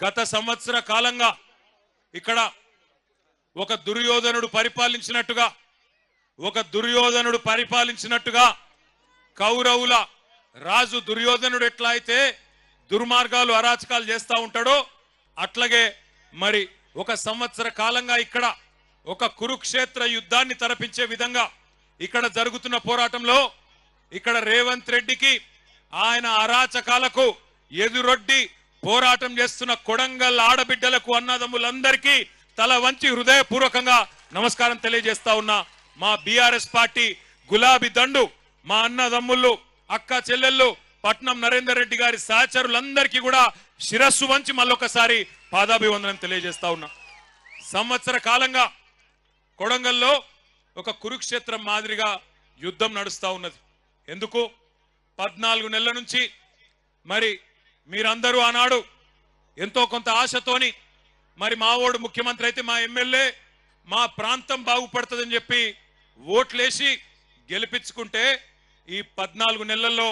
గత సంవత్సర కాలంగా ఇక్కడ ఒక దుర్యోధనుడు పరిపాలించినట్టుగా కౌరవుల రాజు దుర్యోధనుడు ఎట్లా అయితే దుర్మార్గాలు అరాచకాలు చేస్తా ఉంటాడో అట్లాగే మరి ఒక సంవత్సర కాలంగా ఇక్కడ ఒక కురుక్షేత్ర యుద్ధాన్ని తలపించే విధంగా ఇక్కడ జరుగుతున్న పోరాటంలో ఇక్కడ రేవంత్ రెడ్డికి ఆయన అరాచకాలకు ఎదురొడ్డి పోరాటం చేస్తున్న కొడంగల్ ఆడబిడ్డలకు అన్నదమ్ములందరికీ తల వంచి హృదయపూర్వకంగా నమస్కారం తెలియజేస్తా ఉన్నా. మా బీఆర్ఎస్ పార్టీ గులాబీ దండు మా అన్నదమ్ముళ్ళు అక్క చెల్లెళ్ళు పట్నం నరేందర్ రెడ్డి గారి సహచరులందరికీ కూడా శిరస్సు వంచి మళ్ళొకసారి పాదాభివందనం తెలియజేస్తా ఉన్నా. సంవత్సర కాలంగా కొడంగల్లో ఒక కురుక్షేత్రం మాదిరిగా యుద్ధం నడుస్తా ఉన్నది. ఎందుకు 14 నెలల నుంచి మరి మీరందరూ ఆనాడు ఎంతో కొంత ఆశతోని మరి మా ఓడు ముఖ్యమంత్రి అయితే మా ఎమ్మెల్యే మా ప్రాంతం బాగుపడుతుందని చెప్పి ఓట్లేసి గెలిపించుకుంటే ఈ 14 నెలల్లో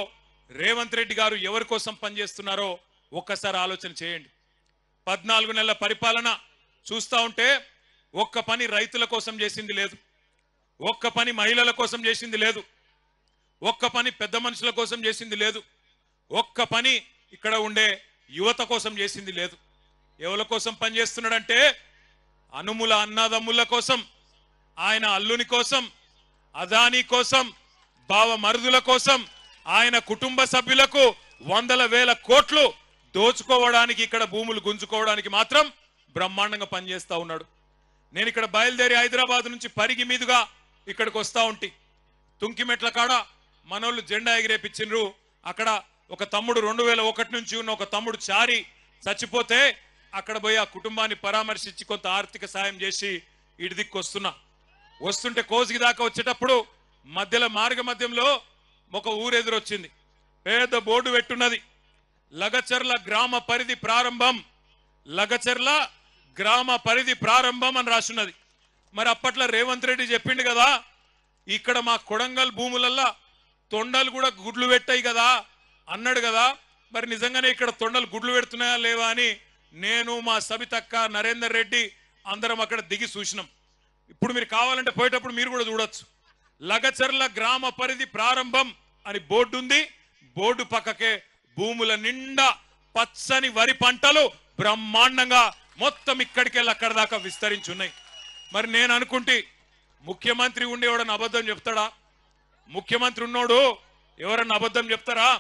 రేవంత్ రెడ్డి గారు ఎవరి కోసం పనిచేస్తున్నారో ఒక్కసారి ఆలోచన చేయండి. 14 నెలల పరిపాలన చూస్తా ఉంటే ఒక్క పని రైతుల కోసం చేసింది లేదు, ఒక్క పని మహిళల కోసం చేసింది లేదు, ఒక్క పని పెద్ద మనుషుల కోసం చేసింది లేదు, ఒక్క పని ఇక్కడ ఉండే యువత కోసం చేసింది లేదు. ఎవరి కోసం పనిచేస్తున్నాడంటే అనుముల అన్నదమ్ముల కోసం, ఆయన అల్లుని కోసం, అదానీ కోసం, బావ మరుదుల కోసం, ఆయన కుటుంబ సభ్యులకు 100,000 కోట్లు దోచుకోవడానికి ఇక్కడ భూములు గుంజుకోవడానికి మాత్రం బ్రహ్మాండంగా పనిచేస్తా ఉన్నాడు. నేను ఇక్కడ బయలుదేరి హైదరాబాద్ నుంచి పరిగి మీదుగా ఇక్కడికి వస్తా ఉంటే తుంకిమెట్ల కాడ మనోళ్ళు జెండా ఎగిరేపించిండ్రు. అక్కడ ఒక తమ్ముడు 2001 నుంచి ఉన్న ఒక తమ్ముడు చారి చచ్చిపోతే అక్కడ పోయి ఆ కుటుంబాన్ని పరామర్శించి కొంత ఆర్థిక సాయం చేసి ఇటు దిక్కు వస్తుంటే కోసిగి దాకా వచ్చేటప్పుడు మార్గ మధ్యంలో ఒక ఊరెదురొచ్చింది. పెద్ద బోర్డు పెట్టున్నది, లగచర్ల గ్రామ పరిధి ప్రారంభం, లగచర్ల గ్రామ పరిధి ప్రారంభం అని రాసున్నది. మరి అప్పట్లో రేవంత్ రెడ్డి చెప్పిండు కదా, ఇక్కడ మా కొడంగల్ భూములల్లా తొండలు కూడా గుడ్లు పెట్టాయి కదా అన్నాడు కదా. మరి నిజంగానే ఇక్కడ తొండలు గుడ్లు పెడుతున్నాయా లేవా అని నేను మా సబితక్క నరేందర్ రెడ్డి అందరం అక్కడ దిగి చూసినాం. ఇప్పుడు మీరు కావాలంటే పోయేటప్పుడు మీరు కూడా చూడొచ్చు. లగచర్ల గ్రామ పరిధి ప్రారంభం అని బోర్డు ఉంది. బోర్డు పక్కకే భూముల నిండా పచ్చని వరి పంటలు బ్రహ్మాండంగా మొత్తం ఇక్కడికెళ్ళి అక్కడ దాకా విస్తరించున్నాయి. మరి నేను అనుకుంటే ముఖ్యమంత్రి ఉండేవాడని అబద్ధం చెప్తాడా? ముఖ్యమంత్రి ఉన్నోడు ఎవరన్నా అబద్ధం చెప్తారా?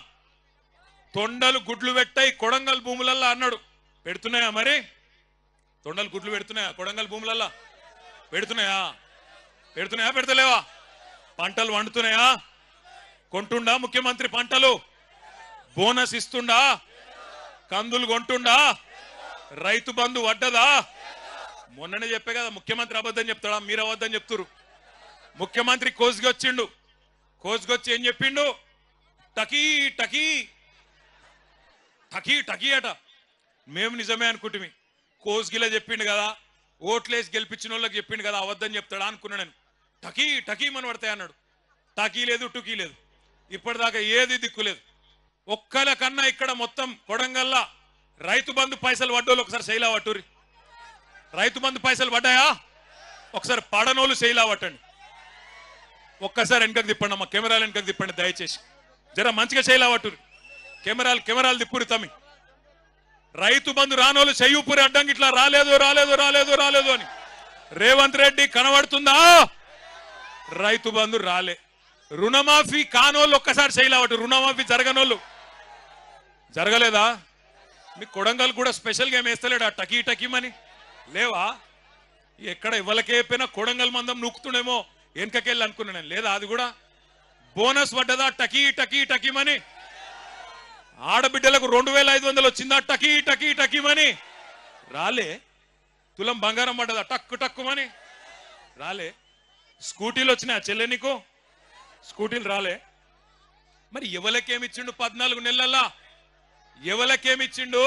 తొండలు గుడ్లు పెట్టాయి కొడంగల్ భూములల్లా అన్నాడు. పెడుతున్నాయా? మరి తొండలు గుడ్లు పెడుతున్నాయా కొడంగల్ భూములల్లా? పెడుతున్నాయా? పెడతలేవా? పంటలు వండుతున్నాయా? కొంటుండా ముఖ్యమంత్రి పంటలు? బోనస్ ఇస్తుండా? కందులు కొంటుండా? రైతు బంధు వడ్డదా? మొన్ననే చెప్పే కదా ముఖ్యమంత్రి అబద్ధం చెప్తాడా? మీరు అబద్ధం చెప్తురు. ముఖ్యమంత్రి కోసుకొచ్చిండు. కోసుకొచ్చి ఏం చెప్పిండు? టకీ టకీ టకీ టకీ అట. మేము నిజమే అనుకుంటుమి. కోసుగిలా చెప్పిండు కదా, ఓట్లేసి గెలిపించిన వాళ్ళకి చెప్పిండు కదా, అబద్ధం చెప్తాడా అనుకున్నా నేను. టకీ టకీ మన పడతాయి అన్నాడు. టకీ లేదు, టుకీ లేదు, ఇప్పటిదాకా ఏది దిక్కులేదు. ఒక్కల కన్నా ఇక్కడ మొత్తం కొడంగల్లా రైతు బంధు పైసలు పడ్డోళ్ళు ఒకసారి శైలా పట్టుర్రి. రైతు బంధు పైసలు పడ్డాయా? ఒకసారి పడనోళ్ళు శైలా పట్టండి. ఒక్కసారి వెనకకు తిప్పండి అమ్మా, కెమెరాలు వెనకకు తిప్పండి దయచేసి. జర మంచిగా శైలా పట్టుర్రి. కెమెరాలు తిప్పురి తమ్మి. రైతు బంధు రానోళ్ళు చెయ్యూపురి అడ్డంకి ఇట్లా రాలేదు రాలేదు రాలేదు రాలేదు అని. రేవంత్ రెడ్డి కనబడుతుందా? రైతు బంధు రాలే. రుణమాఫీ కానోళ్ళు ఒక్కసారి శైలావట్టు. రుణమాఫీ జరగనోళ్ళు జరగలేదా? మీ కొడంగల్ కూడా స్పెషల్గా ఏం వేస్తలేడా టకీ టకీమని? లేవా? ఎక్కడ ఇవ్వలకేపోయినా కొడంగల్ మందం నూకుతుండేమో వెనకకెళ్ళి అనుకున్నా నేను. లేదా అది కూడా బోనస్ పడ్డదా టకీ టకీ టకీమని? ఆడబిడ్డలకు 2,500 వచ్చిందా టకీ టకీ టకీమని? రాలే. తులం బంగారం పడ్డదా టక్కు టక్కుమని? రాలే. స్కూటీలు వచ్చినాయా చెల్లె నీకు? స్కూటీలు రాలే. మరి ఎవలకేమిచ్చిండు 14 నెలల్లో? ఎవలకేమిచ్చిండు?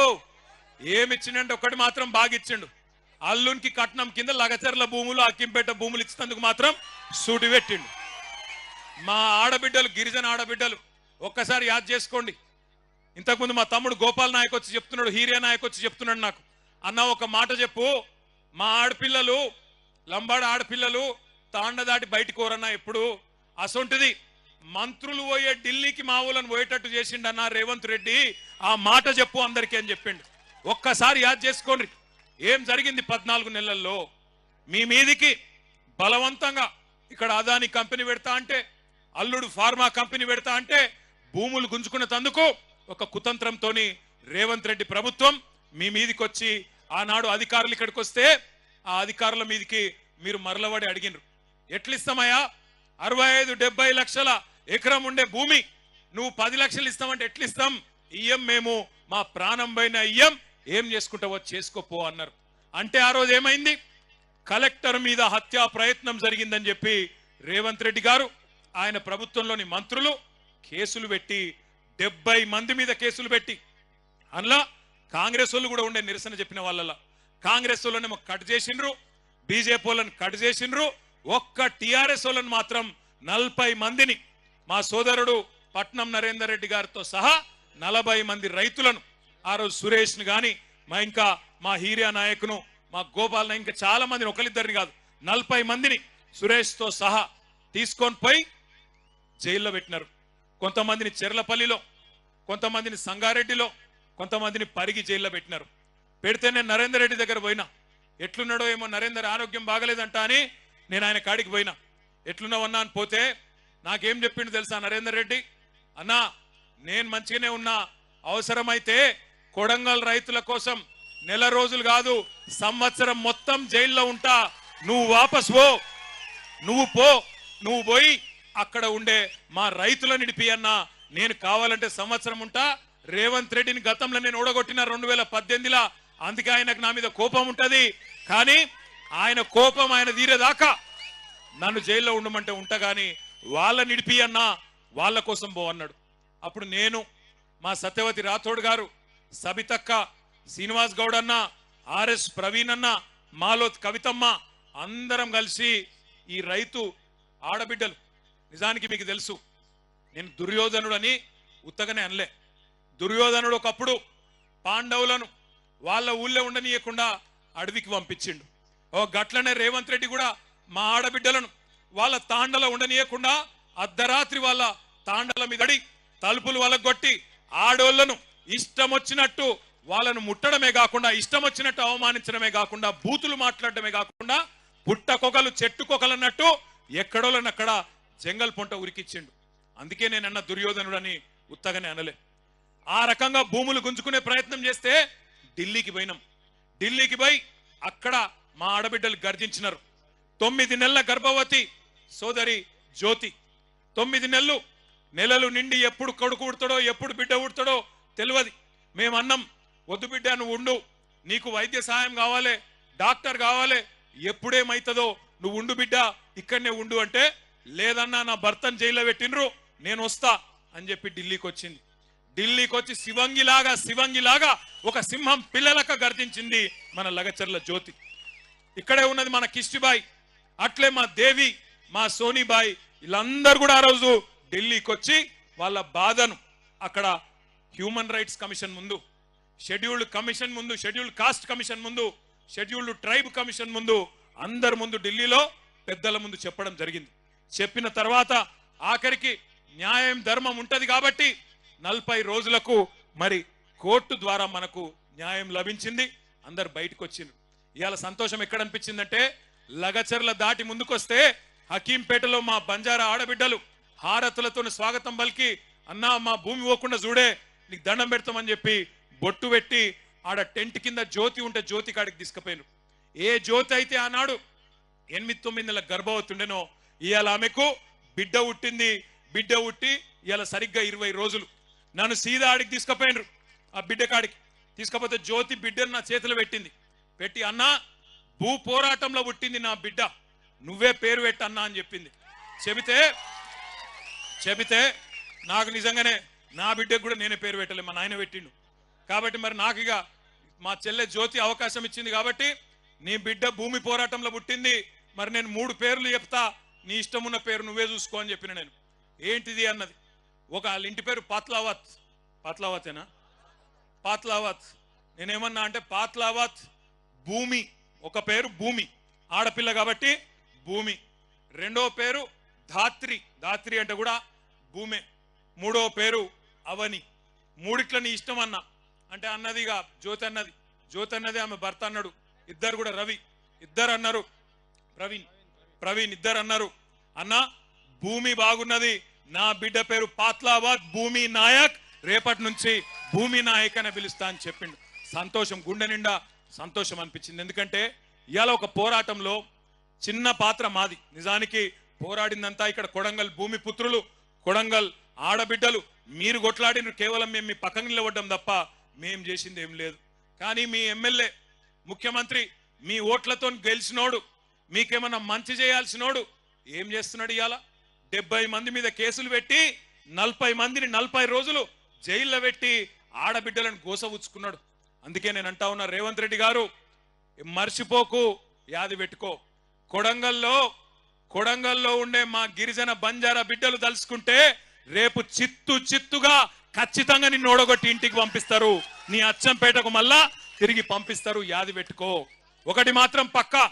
ఏమిచ్చిండంటే ఒకటి మాత్రం బాగా ఇచ్చిండు. అల్లునికి కట్నం కింద లగచర్ల భూములు, అక్కింపేట భూములు ఇచ్చినందుకు మాత్రం సూటి పెట్టిండు. మా ఆడబిడ్డలు, గిరిజన ఆడబిడ్డలు ఒక్కసారి యాద్ చేసుకోండి. ఇంతకుముందు మా తమ్ముడు గోపాల్ నాయక్ వచ్చి చెప్తున్నాడు, హీరియా నాయక్ వచ్చి చెప్తున్నాడు నాకు, అన్న ఒక మాట చెప్పు, మా ఆడపిల్లలు లంబాడ ఆడపిల్లలు తాండ దాటి బయటికి కోరన్నా ఎప్పుడు అసొంటిది మంత్రులు పోయే ఢిల్లీకి మా ఊళ్ళని పోయేటట్టు చేసిండన్న రేవంత్ రెడ్డి, ఆ మాట చెప్పు అందరికీ అని చెప్పిండు. ఒక్కసారి యాద్ చేసుకోండి ఏం జరిగింది 14 నెలల్లో. మీ మీదికి బలవంతంగా ఇక్కడ అదాని కంపెనీ పెడతా అంటే, అల్లుడు ఫార్మా కంపెనీ పెడతా అంటే భూములు గుంజుకున్న తందుకు ఒక కుతంత్రంతోని రేవంత్ రెడ్డి ప్రభుత్వం మీ మీదికి వచ్చి ఆనాడు అధికారులు ఇక్కడికి వస్తే ఆ అధికారుల మీదికి మీరు మరలబడి అడిగినరు. ఎట్లిస్తామయ్యా 65-70 లక్షల ఎకరం ఉండే భూమి నువ్వు 10 లక్షలు ఇస్తామంటే ఎట్లిస్తాం, ఇయ్యం మేము, మా ప్రాణం పైన ఇయ్యం, ఏం చేసుకుంటావో చేసుకోపో అన్నారు. అంటే ఆ రోజు ఏమైంది, కలెక్టర్ మీద హత్యా ప్రయత్నం జరిగిందని చెప్పి రేవంత్ రెడ్డి గారు ఆయన ప్రభుత్వంలోని మంత్రులు కేసులు పెట్టి 70 మంది మీద కేసులు పెట్టి, అందులో కాంగ్రెస్ వాళ్ళు కూడా ఉండే నిరసన చెప్పిన వాళ్ళ కాంగ్రెస్ వాళ్ళనేమో కట్ చేసిండ్రు, బీజేపీ వాళ్ళని కట్ చేసిండ్రు, ఒక్క టిఆర్ఎస్ వాళ్ళని మాత్రం 40 మందిని మా సోదరుడు పట్నం నరేందర్ రెడ్డి గారితో సహా 40 మంది రైతులను ఆ రోజు సురేష్ ను గాని ఇంకా మా హీరియా నాయకును మా గోపాల్ ఇంకా చాలా మందిని, ఒకరిద్దరిని కాదు 40 మందిని సురేష్ తో సహా తీసుకొని పోయి జైల్లో పెట్టినారు. కొంతమందిని చెర్లపల్లిలో, కొంతమందిని సంగారెడ్డిలో, కొంతమందిని పరిగి జైల్లో పెట్టినారు. పెడితే నేను నరేందర్ రెడ్డి దగ్గర పోయినా, ఎట్లున్నాడో ఏమో నరేందర్ ఆరోగ్యం బాగలేదంట అని నేను ఆయన కాడికి పోయినా. ఎట్లున్నావన్నా అని పోతే నాకేం చెప్పిండు తెలుసా నరేందర్ రెడ్డి, అన్నా నేను మంచిగానే ఉన్నా, అవసరమైతే కొడంగల్ రైతుల కోసం నెల రోజులు కాదు సంవత్సరం మొత్తం జైల్లో ఉంటా, నువ్వు వాపస్ పో, నువ్వు పోయి అక్కడ ఉండే మా రైతులను నిడిపి అన్నా, నేను కావాలంటే సంవత్సరం ఉంటా. రేవంత్ రెడ్డిని గతంలో నేను ఓడగొట్టిన 2018లో, అందుకే ఆయనకు నా మీద కోపం ఉంటది, కానీ ఆయన కోపం ఆయన తీరేదాకా నన్ను జైల్లో ఉండమంటే ఉంటా, గాని వాళ్ళ నిడిపి అన్నా, వాళ్ళ కోసం పో అన్నాడు. అప్పుడు నేను, మా సత్యవతి రాథోడ్ గారు, సబితక్క, శ్రీనివాస్ గౌడ్ అన్న, ఆర్ఎస్ ప్రవీణ్ అన్న, మాలోత్ కవితమ్మ అందరం కలిసి ఈ రైతు ఆడబిడ్డలు, నిజానికి మీకు తెలుసు నేను దుర్యోధనుడు అని ఉత్తగానే అనలే. దుర్యోధనుడు ఒకప్పుడు పాండవులను వాళ్ళ ఊళ్ళో ఉండనీయకుండా అడవికి పంపించిండు. ఓ గట్లనే రేవంత్ రెడ్డి కూడా మా ఆడబిడ్డలను వాళ్ళ తాండలో ఉండనీయకుండా అర్ధరాత్రి వాళ్ళ తాండల మీద అడి తలుపులు వాళ్ళగొట్టి ఆడోళ్లను ఇష్టం వచ్చినట్టు వాళ్ళను ముట్టడమే కాకుండా, ఇష్టం వచ్చినట్టు అవమానించడమే కాకుండా, బూతులు మాట్లాడడమే కాకుండా, పుట్టకొకలు చెట్టుకొకలు అన్నట్టు ఎక్కడోళ్ళని అక్కడ జంగల్ పొంట ఉరికిచ్చిండు. అందుకే నేనన్న దుర్యోధనుడు అని ఉత్తగానే అనలే. ఆ రకంగా భూములు గుంజుకునే ప్రయత్నం చేస్తే ఢిల్లీకి పోయినాం. ఢిల్లీకి పోయి అక్కడ మా ఆడబిడ్డలు గర్జించినారు. 9 నెలల గర్భవతి సోదరి జ్యోతి, 9 నెలలు నిండి ఎప్పుడు కొడుకు ఉడతాడో ఎప్పుడు బిడ్డ ఉడతాడో తెలియదు. మేమన్నాం, వద్దు బిడ్డ నువ్వు ఉండు, నీకు వైద్య సహాయం కావాలి, డాక్టర్ కావాలి, ఎప్పుడేమైతుందో నువ్వు ఉండు బిడ్డ, ఇక్కడనే ఉండు అంటే, లేదన్నా నా భర్తను జైల్లో పెట్టినరు, నేను వస్తా అని చెప్పి ఢిల్లీకి వచ్చింది. ఢిల్లీకి వచ్చి శివంగిలాగా ఒక సింహం పిల్లలకు గర్జించింది మన లగచర్ల జ్యోతి. ఇక్కడే ఉన్నది మన కిష్టిబాయి, అట్లే మా దేవి, మా సోనీబాయి, వీళ్ళందరూ కూడా ఆ రోజు ఢిల్లీకి వచ్చి వాళ్ళ బాధను అక్కడ హ్యూమన్ రైట్స్ కమిషన్ ముందు, షెడ్యూల్డ్ కమిషన్ ముందు, షెడ్యూల్డ్ కాస్ట్ కమిషన్ ముందు, షెడ్యూల్డ్ ట్రైబ్ కమిషన్ ముందు, అందరి ముందు ఢిల్లీలో పెద్దల ముందు చెప్పడం జరిగింది. చెప్పిన తర్వాత ఆఖరికి న్యాయం ధర్మం ఉంటది కాబట్టి 40 రోజులకు మరి కోర్టు ద్వారా మనకు న్యాయం లభించింది. అందరు బయటకు వచ్చిండ్రు. ఇవాళ సంతోషం ఎక్కడ అనిపించిందంటే, లగచర్ల దాటి ముందుకొస్తే హకీంపేటలో మా బంజారా ఆడబిడ్డలు హారతులతో స్వాగతం పలికి, అన్నా మా భూమి పోకుండా చూడే, నీకు దండం పెడతామని చెప్పి బొట్టు పెట్టి ఆడ టెంట్ కింద జ్యోతి ఉంటే జ్యోతి కాడికి తీసుకుపోయినారు. ఏ జ్యోతి అయితే ఆనాడు 8-9 నెలల గర్భవతి ఉండేనో, ఇవాళ ఆమెకు బిడ్డ పుట్టింది. బిడ్డ పుట్టి ఇవాళ సరిగ్గా 20 రోజులు. నన్ను సీదా ఆడికి తీసుకుపోయినరు. ఆ బిడ్డ కాడికి తీసుకపోతే జ్యోతి బిడ్డను నా చేతిలో పెట్టి, అన్నా భూ పోరాటంలో పుట్టింది నా బిడ్డ, నువ్వే పేరు పెట్టన్నా అని చెప్పింది. చెబితే నాకు నిజంగానే నా బిడ్డకు కూడా నేనే పేరు పెట్టలే, మా నాయన పెట్టిండు. కాబట్టి మరి నాకు ఇక మా చెల్లె జ్యోతి అవకాశం ఇచ్చింది కాబట్టి, నీ బిడ్డ భూమి పోరాటంలో పుట్టింది, మరి నేను 3 పేర్లు చెప్తా, నీ ఇష్టం ఉన్న పేరు నువ్వే చూసుకో అని చెప్పిన. నేను ఏంటిది అన్నది, ఒక వాళ్ళ ఇంటి పేరు పాత్లావత్, పాత్లావతేనా? పాత్లావత్. నేనేమన్నా అంటే పాత్లావత్ భూమి. ఒక పేరు భూమి, ఆడపిల్ల కాబట్టి భూమి. రెండో పేరు ధాత్రి, ధాత్రి అంటే కూడా భూమే. మూడో పేరు అవని. మూడిట్ల నీ ఇష్టం అన్న అంటే అన్నదిగా జ్యోతి అన్నది, జ్యోతి అన్నది ఆమె భర్త అన్నాడు. ఇద్దరు కూడా రవి, ఇద్దరు అన్నారు. ప్రవీణ్ ఇద్దరు అన్నారు, అన్న భూమి బాగున్నది, నా బిడ్డ పేరు పాత్లాబాద్ భూమి నాయక్, రేపటి నుంచి భూమి నాయక్ అని పిలుస్తా అని చెప్పిండు. సంతోషం, గుండె నిండా సంతోషం అనిపించింది. ఎందుకంటే ఇవాళ ఒక పోరాటంలో చిన్న పాత్ర మాది. నిజానికి పోరాడిందంతా ఇక్కడ కొడంగల్ భూమి పుత్రులు, కొడంగల్ ఆడబిడ్డలు. మీరు కొట్లాడిన కేవలం మేము మీ పక్కన నిలబడ్డం తప్ప మేం చేసింది ఏం లేదు. కానీ మీ ఎమ్మెల్యే ముఖ్యమంత్రి మీ ఓట్లతో గెలిచినోడు, మీకేమన్నా మంచి చేయాల్సినోడు ఏం చేస్తున్నాడు? ఇవాళ 70 మంది మీద కేసులు పెట్టి 40 మందిని 40 రోజులు జైల్లో పెట్టి ఆడబిడ్డలను గోసవుచ్చుకున్నాడు. అందుకే నేను అంటా ఉన్నా, రేవంత్ రెడ్డి గారు మర్చిపోకు, యాది పెట్టుకో. కొడంగల్లో ఉండే మా గిరిజన బంజారా బిడ్డలు తలుసుకుంటే రేపు చిత్తుగా ఖచ్చితంగా నిన్ను ఓడగొట్టి ఇంటికి పంపిస్తారు, నీ అచ్చంపేటకు మళ్ళా తిరిగి పంపిస్తారు, యాది పెట్టుకో. ఒకటి మాత్రం పక్కా,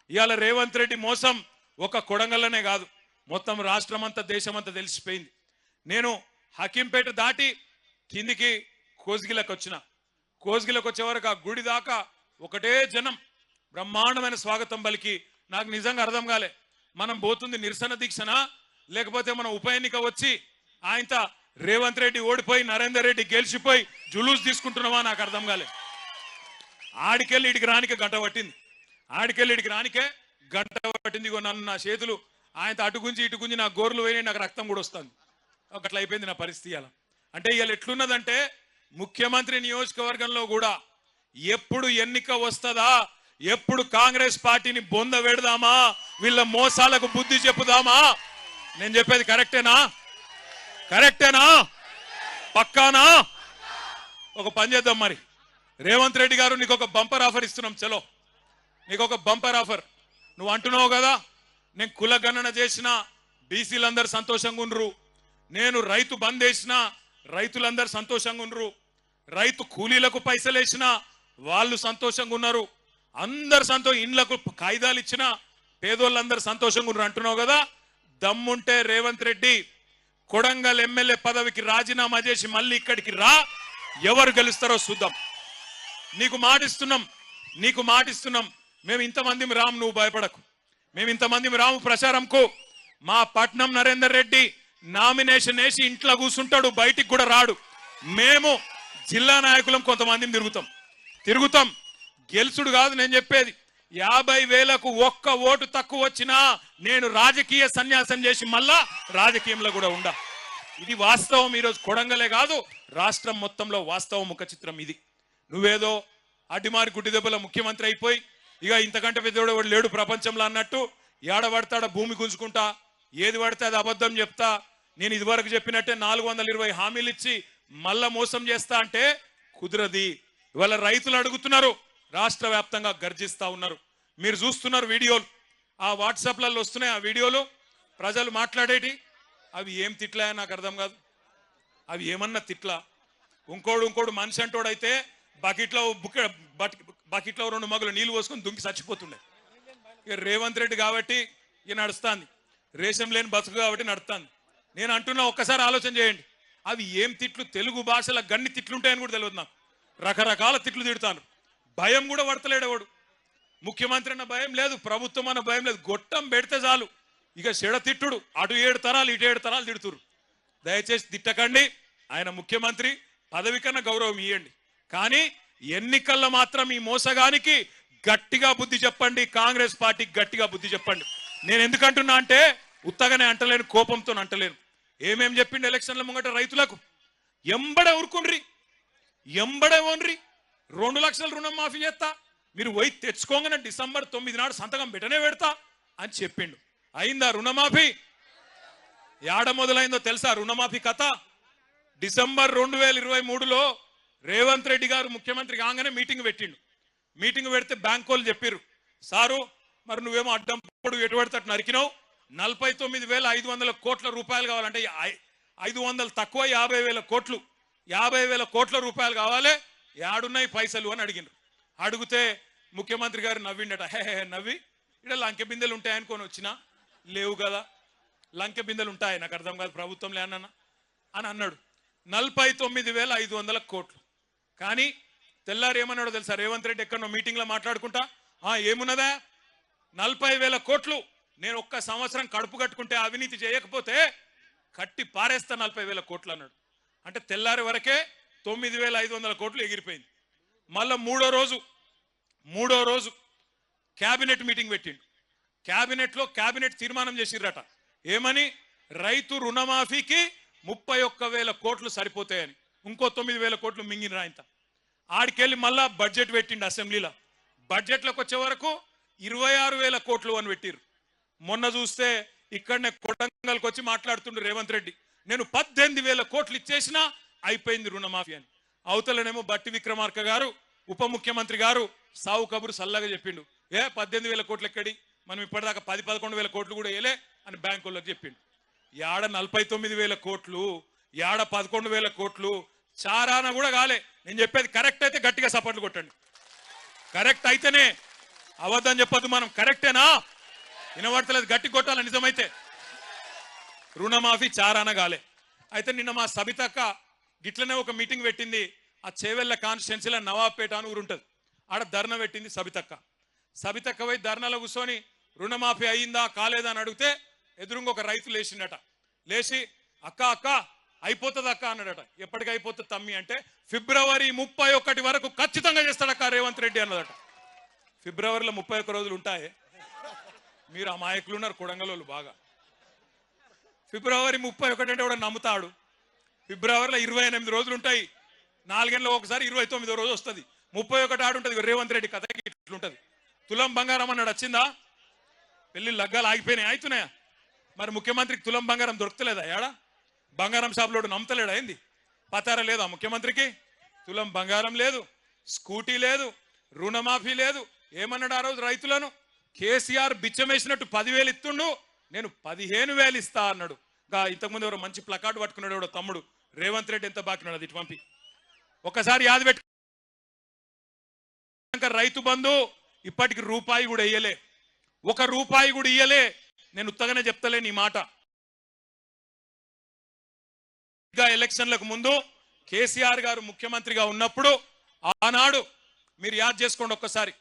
ఇవాళ రేవంత్ రెడ్డి మోసం ఒక కొడంగల్లోనే కాదు, మొత్తం రాష్ట్రమంతా దేశమంతా తెలిసిపోయింది. నేను హకీంపేట దాటి కిందికి కోస్గిలకు వచ్చిన. కోస్గిలకు వచ్చే వరకు ఆ గుడి దాకా ఒకటే జనం, బ్రహ్మాండమైన స్వాగతం పలికి. నాకు నిజంగా అర్థం కాలే, మనం పోతుంది నిరసన దీక్షనా లేకపోతే మనం ఉప ఎన్నిక వచ్చి ఆయనతో రేవంత్ రెడ్డి ఓడిపోయి నరేందర్ రెడ్డి గెలిచిపోయి జులూస్ తీసుకుంటున్నావా నాకు అర్థం కాలే. ఆడికెళ్ళి ఇడికి రానికే గంట పట్టింది, ఆడికెళ్ళి ఇడికి రానికే గంట పట్టింది. నన్ను నా చేతులు ఆయనతో అటు గుంజి ఇటు గుంజి నా గోర్లు పోయినాయి, నాకు రక్తం కూడా వస్తుంది. అట్లా అయిపోయింది నా పరిస్థితి. అలా అంటే ఇవాళ ఎట్లున్నదంటే ముఖ్యమంత్రి నియోజకవర్గంలో కూడా ఎప్పుడు ఎన్నిక వస్తుందా, ఎప్పుడు కాంగ్రెస్ పార్టీని బొంద పెడదామా, వీళ్ళ మోసాలకు బుద్ధి చెప్పుదామా. నేను చెప్పేది కరెక్టేనా? పక్కానా? ఒక పని చేద్దాం మరి, రేవంత్ రెడ్డి గారు నీకు ఒక బంపర్ ఆఫర్ ఇస్తున్నాం. చలో, నీకు ఒక బంపర్ ఆఫర్. నువ్వు అంటున్నావు కదా నేను కులగణన చేసిన బీసీలందరూ సంతోషంగా ఉండ్రు, నేను రైతు బంద్ వేసిన రైతులందరూ సంతోషంగా ఉండ్రు, రైతు కూలీలకు పైసలు వేసిన వాళ్ళు సంతోషంగా ఉన్నారు, అందరు ఇండ్లకు కాయిదాలు ఇచ్చిన పేదోళ్ళందరూ సంతోషంగా ఉన్నారు అంటున్నావు కదా. దమ్ముంటే రేవంత్ రెడ్డి కొడంగల్ ఎమ్మెల్యే పదవికి రాజీనామా చేసి మళ్ళీ ఇక్కడికి రా, ఎవరు గెలుస్తారో చూద్దాం. నీకు మాటిస్తున్నాం. మేము ఇంతమంది రాము, నువ్వు భయపడకు. మేము ఇంతమంది రాము ప్రచారంకు. మా పట్నం నరేందర్ రెడ్డి నామినేషన్ వేసి ఇంట్లో కూర్చుంటాడు, బయటికి కూడా రాడు. మేము జిల్లా నాయకులం కొంతమందిని తిరుగుతాం. గెలుసుడు కాదు నేను చెప్పేది. 50,000కు ఒక్క ఓటు తక్కువ వచ్చినా నేను రాజకీయ సన్యాసం చేసి మళ్ళా రాజకీయంలో కూడా ఉండా. ఇది వాస్తవం. ఈరోజు కొడంగలే కాదు, రాష్ట్రం మొత్తంలో వాస్తవం ముఖ చిత్రం ఇది. నువ్వేదో అడ్డిమారి గుడ్డి దెబ్బల ముఖ్యమంత్రి అయిపోయి ఇక ఇంతకంటే పెద్దవాడు లేడు ప్రపంచంలో అన్నట్టు ఏడబడతాడ భూమి గుంజుకుంటా, ఏది పడితే అది అబద్ధం చెప్తా, నేను ఇదివరకు చెప్పినట్టే 420 హామీలు ఇచ్చి మళ్ళా మోసం చేస్తా అంటే కుదరది. ఇవాళ రైతులు అడుగుతున్నారు, రాష్ట్ర వ్యాప్తంగా గర్జిస్తా ఉన్నారు. మీరు చూస్తున్నారు వీడియోలు, ఆ వాట్సాప్లలో వస్తున్నాయి ఆ వీడియోలు, ప్రజలు మాట్లాడేటి. అవి ఏం తిట్లా నాకు అర్థం కాదు. అవి ఏమన్నా తిట్లా? ఇంకోడు మనిషి అంటోడైతే బకెట్లో 2 మగులు నీళ్లు పోసుకొని దుంకి చచ్చిపోతుండే. ఇక రేవంత్ రెడ్డి కాబట్టి ఇక నడుస్తుంది, రేషం లేని బతుకు కాబట్టి నడుస్తుంది. నేను అంటున్నా, ఒక్కసారి ఆలోచన చేయండి. అవి ఏం తిట్లు? తెలుగు భాషలో గన్ని తిట్లుంటాయని కూడా తెలియదు నాకు. రకరకాల తిట్లు తిడతాను. భయం కూడా పడతలేడు ఎవడు. ముఖ్యమంత్రి అన్న భయం లేదు, ప్రభుత్వం అన్న భయం లేదు. గొట్టం పెడితే చాలు ఇక చెడ తిట్టుడు. అటు 7 తరాలు ఇటు 7 తరాలు తిడుతురు. దయచేసి తిట్టకండి. ఆయన ముఖ్యమంత్రి, పదవి కన్నా గౌరవం ఇవ్వండి. కానీ ఎన్నికల్లో మాత్రం ఈ మోసగానికి గట్టిగా బుద్ధి చెప్పండి. కాంగ్రెస్ పార్టీకి గట్టిగా బుద్ధి చెప్పండి. నేను ఎందుకంటున్నా అంటే ఉత్తగానే అంటలేను, కోపంతో అంటలేను. ఏమేం చెప్పిండు ఎలక్షన్ల ముంగట రైతులకు? ఎంబడే ఊరుకుండ్రి, ఎంబడే ఓన్రి. 2 లక్షల రుణం మాఫీ చేస్తా, మీరు పోయి తెచ్చుకోగానే డిసెంబర్ 9 నాడు సంతకం పెట్టనే పెడతా అని చెప్పిండు. అయిందా రుణమాఫీ? యాడ మొదలైందో తెలుసా రుణమాఫీ కథ? డిసెంబర్ 2023లో రేవంత్ రెడ్డి గారు ముఖ్యమంత్రి కాగానే మీటింగ్ పెట్టిండు. మీటింగ్ పెడితే బ్యాంక్ వాళ్ళు చెప్పారు, సారు మరి నువ్వేమో అడ్డం పొడు ఎటు పెడతాడు నరికినావు, 49,500 కోట్ల రూపాయలు కావాలంటే 500 తక్కువ 50,000 కోట్లు, 50,000 కోట్ల రూపాయలు కావాలి, యాడున్నాయి పైసలు అని అడిగినారు. అడిగితే ముఖ్యమంత్రి గారు నవ్విండట, హే హే నవ్వి ఇక్కడ లంకె బిందెలు ఉంటాయనుకొని వచ్చినా లేవు కదా, లంకె బిందెలు ఉంటాయి నాకు అర్థం కాదు ప్రభుత్వం లేనన్న అని అన్నాడు. 49,500 కోట్లు. కానీ తెల్లారు ఏమన్నాడో తెలుసా రేవంత్ రెడ్డి ఎక్కడో మీటింగ్లో మాట్లాడుకుంటా, ఏమున్నదా 40,000 కోట్లు నేను ఒక్క సంవత్సరం కడుపు కట్టుకుంటే అవినీతి చేయకపోతే కట్టి పారేస్తా 40,000 కోట్లు అన్నాడు. అంటే తెల్లారి వరకే 9,500 కోట్లు ఎగిరిపోయింది. మళ్ళా మూడో రోజు క్యాబినెట్ మీటింగ్ పెట్టిండు. క్యాబినెట్ తీర్మానం చేసిర్రట ఏమని, రైతు రుణమాఫీకి 31,000 కోట్లు సరిపోతాయని, ఇంకో 9,000 కోట్లు మింగిన రాయంత. ఆడికెళ్ళి మళ్ళా బడ్జెట్ పెట్టిండు అసెంబ్లీలో. బడ్జెట్లోకి వచ్చే వరకు 26,000 కోట్లు అని పెట్టిర్రు. మొన్న చూస్తే ఇక్కడనే కొడంగల్కి వచ్చి మాట్లాడుతుండు రేవంత్ రెడ్డి, నేను 18,000 కోట్లు ఇచ్చేసినా అయిపోయింది రుణమాఫీ అని. అవతలనేమో బట్టి విక్రమార్క గారు ఉప ముఖ్యమంత్రి గారు సావు కబురు సల్లగా చెప్పిండు, 18,000 కోట్లు ఎక్కడి, మనం ఇప్పటిదాకా 10-11,000 కోట్లు కూడా వేయలే అని బ్యాంకుల్లోకి చెప్పిండు. యాడ 49,000 కోట్లు, యాడ 11,000 కోట్లు, చారాన కూడా కాలే. నేను చెప్పేది కరెక్ట్ అయితే గట్టిగా సపోర్ట్లు కొట్టండి. కరెక్ట్ అయితేనే, అవద్దని చెప్పొద్దు మనం. కరెక్టేనా? వినబడతలేదు, గట్టి కొట్టాలి నిజమైతే. రుణమాఫీ చారాన కాలే. అయితే నిన్న మా సబితక్క గిట్లనే ఒక మీటింగ్ పెట్టింది. ఆ చేవెళ్ళ కాన్స్టిట్యున్సీలో నవాబ్పేట అని ఊరుంటది, ఆడ ధర్నా పెట్టింది సబితక్క పోయి ధర్నాలో కూర్చొని రుణమాఫీ అయ్యిందా కాలేదా అని అడిగితే ఎదురుగా ఒక రైతు లేచిండట. లేచి అక్క అయిపోతుంది అక్క అన్నాడట. ఎప్పటికి అయిపోతుంది తమ్మి అంటే, ఫిబ్రవరి 31 వరకు ఖచ్చితంగా చేస్తాడక్క రేవంత్ రెడ్డి అన్నదట. ఫిబ్రవరిలో 31 రోజులు ఉంటాయి. మీరు అమాయకులు ఉన్నారు కొడంగలోళ్ళు బాగా. ఫిబ్రవరి 31 అంటే కూడా నమ్ముతాడు. ఫిబ్రవరిలో 28 రోజులు ఉంటాయి. 4 గంటలకు ఒకసారి 29వ రోజు వస్తుంది. 31 ఆడుంటది. రేవంత్ రెడ్డి కథ ఇట్లుంటది. తులం బంగారం అన్నాడు, వచ్చిందా? పెళ్లి లగ్గాలు ఆగిపోయినాయి, అవుతున్నాయా? మరి ముఖ్యమంత్రికి తులం బంగారం దొరుకుతలేదా? ఏడా బంగారం షాపులోడు నమ్ముతలేడా? అయింది పతార లేదా ముఖ్యమంత్రికి? తులం బంగారం లేదు, స్కూటీ లేదు, రుణమాఫీ లేదు. ఏమన్నాడు ఆ రోజు రైతులను? కేసీఆర్ బిచ్చమేసినట్టు 10,000 ఇస్తుండు, నేను 15,000 ఇస్తా అన్నాడు. ఇంతకుముందు ఎవరో మంచి ప్లకార్డు పట్టుకున్నాడు ఎవడో తమ్ముడు, రేవంత్ రెడ్డి ఎంత బాకినాడు అది ఇటు పంపి ఒకసారి యాద పెట్టు. రైతు బంధు ఇప్పటికి రూపాయి కూడా ఇయ్యలే, 1 రూపాయి కూడా ఇయ్యలే. నేను ఉత్తగానే చెప్తలేను ఈ మాట. ఎలక్షన్లకు ముందు కేసీఆర్ గారు ముఖ్యమంత్రిగా ఉన్నప్పుడు ఆనాడు మీరు యాద్ చేసుకోండి ఒక్కసారి,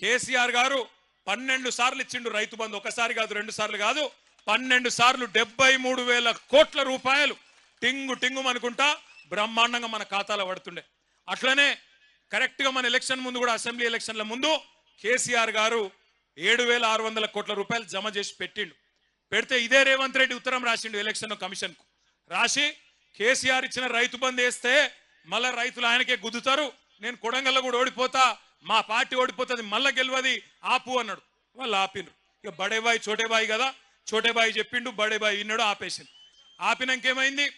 కేసీఆర్ గారు 12 సార్లు ఇచ్చిండు రైతు బంధు. ఒకసారి కాదు, 2 సార్లు కాదు, 12 సార్లు 73,000 కోట్ల రూపాయలు టింగు అనుకుంటా బ్రహ్మాండంగా మన ఖాతాలో పడుతుండే. అట్లనే కరెక్ట్ గా మన ఎలక్షన్ ముందు కూడా, అసెంబ్లీ ఎలక్షన్ల ముందు కేసీఆర్ గారు 7,600 కోట్ల రూపాయలు జమ చేసి పెట్టిండు. పెడితే ఇదే రేవంత్ రెడ్డి ఉత్తరం రాసిండు ఎలక్షన్ కమిషన్ కు. రాసి కేసీఆర్ ఇచ్చిన రైతు బంధు వేస్తే మళ్ళా రైతులు ఆయనకే గుద్దుతారు, నేను కొడంగల్లో కూడా ఓడిపోతా, మా పార్టీ ఓడిపోతుంది, మళ్ళా గెలవది, ఆపు అన్నాడు. వాళ్ళు ఆపినరు. ఇక బడేబాయి చోటేబాయి కదా, చోటేబాయి చెప్పిండు, బడేబాయి విన్నాడు, ఆపేసిండు. ఆపినాక ఏమైంది?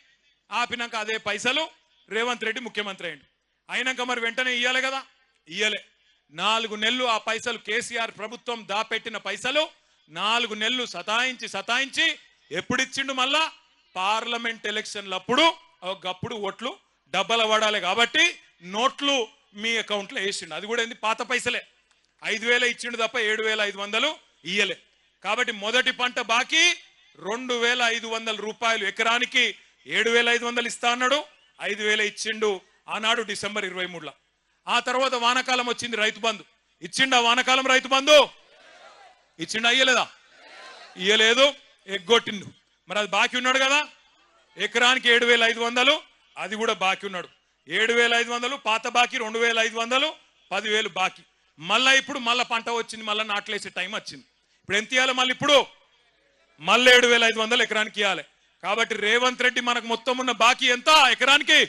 ఆపినాక అదే పైసలు రేవంత్ రెడ్డి ముఖ్యమంత్రి అయ్యిండు. అయినాక మరి వెంటనే ఇయ్యాలి కదా, ఇయ్యలే. 4 నెలలు ఆ పైసలు, కేసీఆర్ ప్రభుత్వం దాపెట్టిన పైసలు 4 నెలలు సతాయించి ఎప్పుడు ఇచ్చిండు? మళ్ళా పార్లమెంట్ ఎలక్షన్లప్పుడు. ఒకప్పుడు ఓట్లు డబ్బల పడాలి కాబట్టి నోట్లు మీ అకౌంట్లో వేసిండు. అది కూడా ఏంది, పాత పైసలే. 5,000 ఇచ్చిండు తప్ప 7,500 ఇయ్యలే. కాబట్టి మొదటి పంట బాకీ 2,500 రూపాయలు, ఎకరానికి 7,500 ఇస్తా అన్నాడు, 5,000 ఇచ్చిండు ఆనాడు డిసెంబర్ 23లో. ఆ తర్వాత వానాకాలం వచ్చింది, రైతు బంధు ఇచ్చిండా? వానాకాలం రైతు బంధు ఇచ్చిండా? ఇయ్యలేదా? ఇయ్యలేదు, ఎగ్గొట్టిండు. మరి అది బాకీ ఉన్నాడు కదా, ఎకరానికి 7,500, అది కూడా బాకీ ఉన్నాడు. 7,500 పాత బాకీ, 2,500, 10,000 బాకీ. మళ్ళా ఇప్పుడు మళ్ళా పంట వచ్చింది, మళ్ళీ నాట్లేసే టైం వచ్చింది. ఇప్పుడు ఎంత ఇవ్వాలి? మళ్ళీ ఇప్పుడు మళ్ళీ 7,500 ఎకరానికి ఇవ్వాలి. కాబట్టి రేవంత్ రెడ్డి మనకు మొత్తం ఉన్న బాకీ ఎంత? ఎకరానికి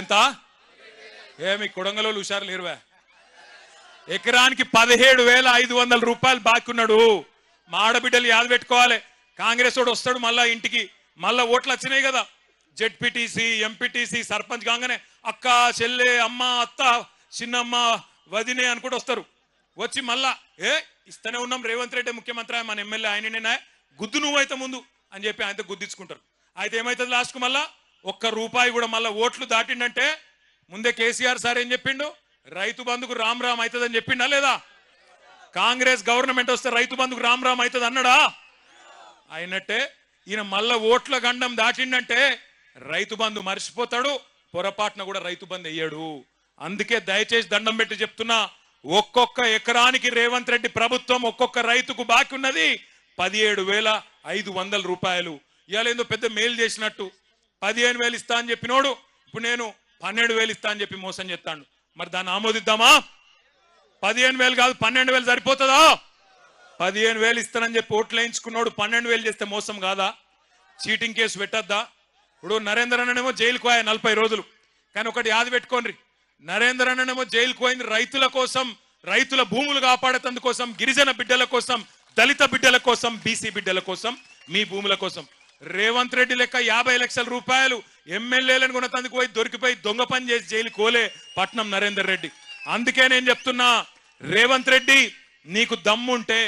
ఎంత? ఏమి కొడంగలోళ్ళు హుషారు లేరువా? ఎకరానికి 17,500 రూపాయలు బాకీ ఉన్నాడు. మా ఆడబిడ్డలు యాద పెట్టుకోవాలి. కాంగ్రెస్ వాడు వస్తాడు మళ్ళా ఇంటికి, మళ్ళా ఓట్లు వచ్చినాయి కదా, జెడ్పీటీసీ, ఎంపీటీసీ, సర్పంచ్ కాగానే అక్క, చెల్లె, అమ్మ, అత్త, చిన్నమ్మ, వదినే అనుకుంటూ వస్తారు. వచ్చి మళ్ళా ఇస్తూనే ఉన్నాం, రేవంత్ రెడ్డి ముఖ్యమంత్రి, మన ఎమ్మెల్యే ఆయననే, గుద్దు నువ్వైతే ముందు అని చెప్పి ఆయనతో గుద్దించుకుంటారు. అయితే ఏమైతుంది లాస్ట్కు? మళ్ళా 1 రూపాయి కూడా మళ్ళీ ఓట్లు దాటిండంటే, ముందే కేసీఆర్ సార్ ఏం చెప్పిండు? రైతు బంధుకు రామ్ రామ్ అవుతుందని చెప్పిండా లేదా? కాంగ్రెస్ గవర్నమెంట్ వస్తే రైతు బంధుకు రామ్ రామ్ అవుతుంది అన్నాడా? అయినట్టే ఈయన మళ్ళా ఓట్ల గండం దాటిండంటే రైతు బంధు మర్చిపోతాడు, పొరపాటున కూడా రైతు బంధు వేయడు. అందుకే దయచేసి దండం పెట్టి చెప్తున్నా, ఒక్కొక్క ఎకరానికి రేవంత్ రెడ్డి ప్రభుత్వం ఒక్కొక్క రైతుకు బాకీ ఉన్నది 17,500 రూపాయలు. ఇవాళ ఏందో పెద్ద మేలు చేసినట్టు 15,000 ఇస్తా అని చెప్పినోడు ఇప్పుడు నేను 12,000 ఇస్తా అని చెప్పి మోసం చేస్తాడు. మరి దాన్ని ఆమోదిద్దామా? 15,000 కాదు 12,000 సరిపోతుందా? 15,000 ఇస్తానని చెప్పి ఓట్లు వేయించుకున్నాడు 12,000 చేస్తే మోసం కాదా? చీటింగ్ కేసు పెట్టద్దా? ఇప్పుడు నరేందర్ అన్ననేమో జైలుకు పోయా 40 రోజులు. కానీ ఒకటి యాద పెట్టుకోండి, నరేందర్ అన్ననేమో జైలుకు పోయింది రైతుల కోసం, రైతుల భూములు కాపాడేందుకోసం, గిరిజన బిడ్డల కోసం, దళిత బిడ్డల కోసం, బీసీ బిడ్డల కోసం, మీ భూముల కోసం. రేవంత్ రెడ్డి లెక్క 50 లక్షల రూపాయలు ఎమ్మెల్యేలను కొనతందుకు పోయి దొరికిపోయి దొంగ పని చేసి జైలుకు పోలే పట్నం నరేందర్ రెడ్డి. అందుకే నేను చెప్తున్నా, రేవంత్ రెడ్డి నీకు దమ్ముంటే,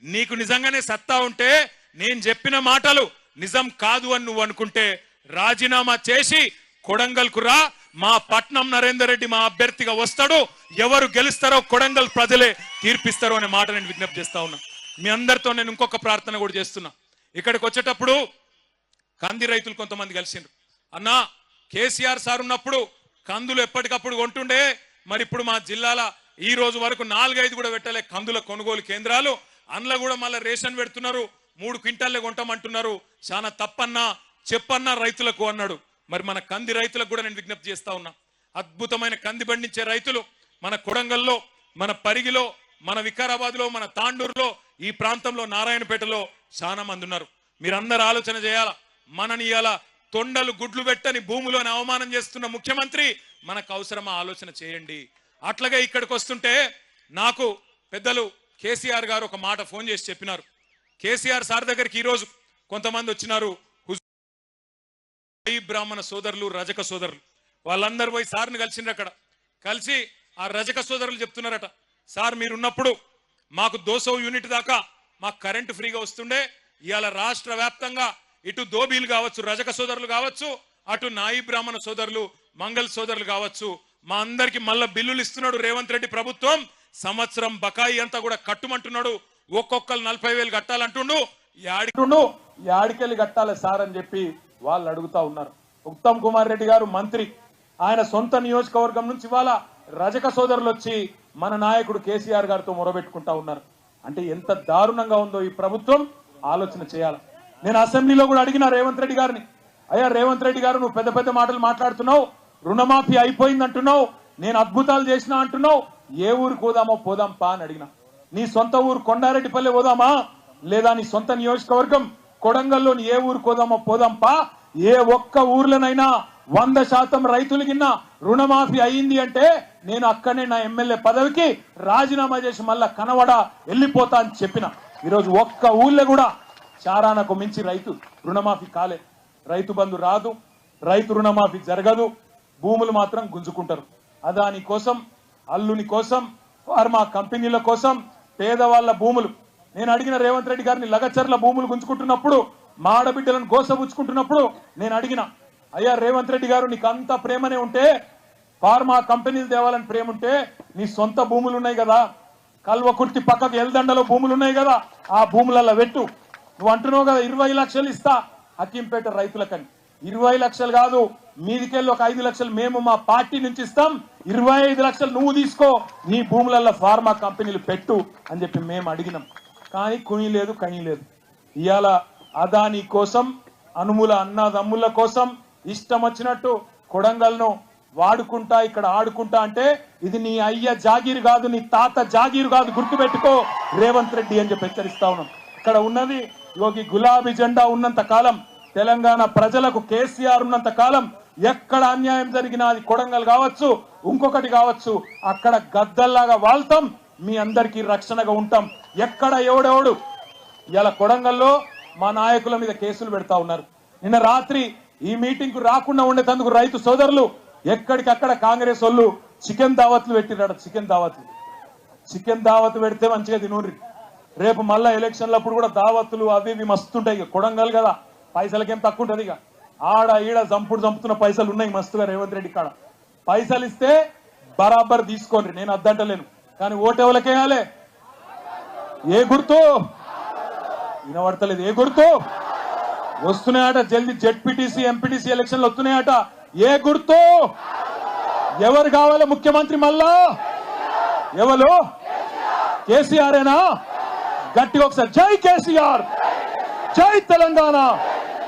నీకు నిజంగానే సత్తా ఉంటే, నేను చెప్పిన మాటలు నిజం కాదు అని నువ్వు అనుకుంటే రాజీనామా చేసి కొడంగల్కు రా. మా పట్నం నరేందర్ రెడ్డి మా అభ్యర్థిగా వస్తాడు. ఎవరు గెలుస్తారో కొడంగల్ ప్రజలే తీర్పిస్తారో అనే మాట నేను విజ్ఞప్తి చేస్తా ఉన్నా. మీ అందరితో నేను ఇంకొక ప్రార్థన కూడా చేస్తున్నా. ఇక్కడికి వచ్చేటప్పుడు కంది రైతులు కొంతమంది కలిసిండ్రు. అన్నా, కేసీఆర్ సార్ ఉన్నప్పుడు కందులు ఎప్పటికప్పుడు కొంటుండే, మరి ఇప్పుడు మా జిల్లాల ఈ రోజు వరకు 4-5 కూడా పెట్టలే కందుల కొనుగోలు కేంద్రాలు. అందులో కూడా మళ్ళీ రేషన్ పెడుతున్నారు, 3 క్వింటాల్లే కొంటామంటున్నారు. చాలా తప్పన్నా చెప్పన్నా రైతులకు అన్నాడు. మరి మన కంది రైతులకు కూడా నేను విజ్ఞప్తి చేస్తా ఉన్నా. అద్భుతమైన కంది పండించే రైతులు మన కొడంగల్లో, మన పరిగిలో, మన వికారాబాద్లో, మన తాండూరులో, ఈ ప్రాంతంలో నారాయణపేటలో చాలా మంది ఉన్నారు. మీరందరూ ఆలోచన చేయాలా. మనని ఇలా తొండలు గుడ్లు పెట్టని భూములోని అవమానం చేస్తున్న ముఖ్యమంత్రి మనకు అవసరమా? ఆలోచన చేయండి. అట్లాగే ఇక్కడికి వస్తుంటే నాకు పెద్దలు కేసీఆర్ గారు ఒక మాట ఫోన్ చేసి చెప్పినారు. కేసీఆర్ సార్ దగ్గరికి ఈరోజు కొంతమంది వచ్చినారు, బ్రాహ్మణ సోదరులు, రజక సోదరులు. వాళ్ళందరూ పోయి సార్ని కలిసిండ్రు. అక్కడ కలిసి ఆ రజక సోదరులు చెప్తున్నారట, సార్ మీరున్నప్పుడు మాకు 200 యూనిట్ దాకా మాకు కరెంటు ఫ్రీగా వస్తుండే. ఇవాళ రాష్ట్ర వ్యాప్తంగా ఇటు దోబీలు కావచ్చు, రజక సోదరులు కావచ్చు, అటు నాయి బ్రాహ్మణ సోదరులు, మంగళ సోదరులు కావచ్చు, మా అందరికి మళ్ళా బిల్లులు ఇస్తున్నాడు రేవంత్ రెడ్డి ప్రభుత్వం. సంవత్సరం బకాయి అంతా కూడా కట్టుమంటున్నాడు. ఒక్కొక్కరు 40,000 కట్టాలంటుండు. యాడికెళ్ళి కట్టాలి సార్ అని చెప్పి వాళ్ళు అడుగుతా ఉన్నారు. ఉత్తమ్ కుమార్ రెడ్డి గారు మంత్రి, ఆయన సొంత నియోజకవర్గం నుంచి ఇవాళ రజక సోదరులు వచ్చి మన నాయకుడు కేసీఆర్ గారితో మొరబెట్టుకుంటా ఉన్నారు. అంటే ఎంత దారుణంగా ఉందో ఈ ప్రభుత్వం, ఆలోచన చేయాలి. నేను అసెంబ్లీలో కూడా అడిగిన రేవంత్ రెడ్డి గారిని, అయ్యా రేవంత్ రెడ్డి గారు నువ్వు పెద్ద పెద్ద మాటలు మాట్లాడుతున్నావు, రుణమాఫీ అయిపోయింది అంటున్నావు, నేను అద్భుతాలు చేసినా అంటున్నావు, ఏ ఊరికి పోదామో పోదాం పా అని అడిగిన. నీ సొంత ఊరు కొండారెడ్డిపల్లె పోదామా, లేదా నీ సొంత నియోజకవర్గం కొడంగల్లోని ఏ ఊరికి పోదామో పోదాం పా. ఏ ఒక్క ఊర్లోనైనా 100% రైతులు కింద రుణమాఫీ అయింది అంటే నేను అక్కడనే నా ఎమ్మెల్యే పదవికి రాజీనామా చేసి మళ్ళా కనవడ వెళ్ళిపోతా అని చెప్పిన. ఈరోజు ఒక్క ఊళ్ళో కూడా చారానకు మించి రైతు రుణమాఫీ కాలే. రైతు బంధు రాదు, రైతు రుణమాఫీ జరగదు, భూములు మాత్రం గుంజుకుంటారు. అదాని కోసం, అల్లుని కోసం, ఫార్మా కంపెనీల కోసం పేదవాళ్ల భూములు. నేను అడిగిన రేవంత్ రెడ్డి గారిని, లగచర్ల భూములు గుంజుకుంటున్నప్పుడు, మాడబిడ్డలను గోసబుచ్చుకుంటున్నప్పుడు నేను అడిగిన, అయ్యా రేవంత్ రెడ్డి గారు నీకు అంత ప్రేమనే ఉంటే, ఫార్మా కంపెనీలు తేవాలని ప్రేమ ఉంటే నీ సొంత భూములు ఉన్నాయి కదా, కల్వకుర్తి పక్కకు ఎల్దండలో భూములు ఉన్నాయి కదా, ఆ భూములలో పెట్టు. నువ్వు అంటున్నావు కదా 20 లక్షలు ఇస్తా హకీంపేట రైతులకని. 20 లక్షలు కాదు, మీదికెళ్ళి ఒక 5 లక్షలు మేము మా పార్టీ నుంచి ఇస్తాం, 25 లక్షలు నువ్వు తీసుకో, నీ భూములలో ఫార్మా కంపెనీలు పెట్టు అని చెప్పి మేము అడిగినాం. కానీ కుని లేదు, కని లేదు. ఇవాళ అదాని కోసం, అనుముల అన్నదమ్ముల కోసం ఇష్టం వచ్చినట్టు కొడంగల్ను వాడుకుంటా, ఇక్కడ ఆడుకుంటా అంటే ఇది నీ అయ్య జాగీరు కాదు, నీ తాత జాగీరు కాదు, గుర్తుపెట్టుకో రేవంత్ రెడ్డి అని చెప్పి హెచ్చరిస్తా ఉన్నాం. ఇక్కడ ఉన్నది యోగి గులాబీ జెండా ఉన్నంత కాలం, తెలంగాణ ప్రజలకు కేసీఆర్ ఉన్నంత కాలం ఎక్కడ అన్యాయం జరిగినా, అది కొడంగల్ కావచ్చు, ఇంకొకటి కావచ్చు, అక్కడ గద్దల్లాగా వాళ్తాం, మీ అందరికీ రక్షణగా ఉంటాం. ఎక్కడ ఎవడెవడు ఇలా కొడంగల్లో మా నాయకుల మీద కేసులు పెడతా ఉన్నారు. నిన్న రాత్రి ఈ మీటింగ్ కు రాకుండా ఉండేందుకు రైతు సోదరులు ఎక్కడికక్కడ కాంగ్రెస్ వాళ్ళు చికెన్ దావత్లు పెట్టిరాడు. చికెన్ దావత్ పెడితే మంచిగా తినూరి. రేపు మళ్ళా ఎలక్షన్లప్పుడు కూడా దావత్తులు అవి ఇవి మస్తుంటాయి. కొడంగల్ కదా, పైసలకేం తక్కువ ఉంటుంది. ఇక ఆడ ఈడ చంపుతున్న పైసలు ఉన్నాయి మస్తుగా రేవంత్ రెడ్డి కాడ. పైసలు ఇస్తే బరాబర్ తీసుకోండి, నేను అద్దంటలేను. కానీ ఓటు ఎవరికేయాలి? ఏ గుర్తు వినబడతలేదు? ఏ గుర్తు? వస్తున్నాయట జల్దీ జెడ్పీటీసీ ఎంపీటీసీ ఎలక్షన్లు వస్తున్నాయట. ఏ గుర్తు? ఎవరు కావాలి ముఖ్యమంత్రి? మళ్ళా ఎవరు? కేసీఆరేనా? గట్టిగా ఒకసారి జై కేసీఆర్, జై తెలంగాణ.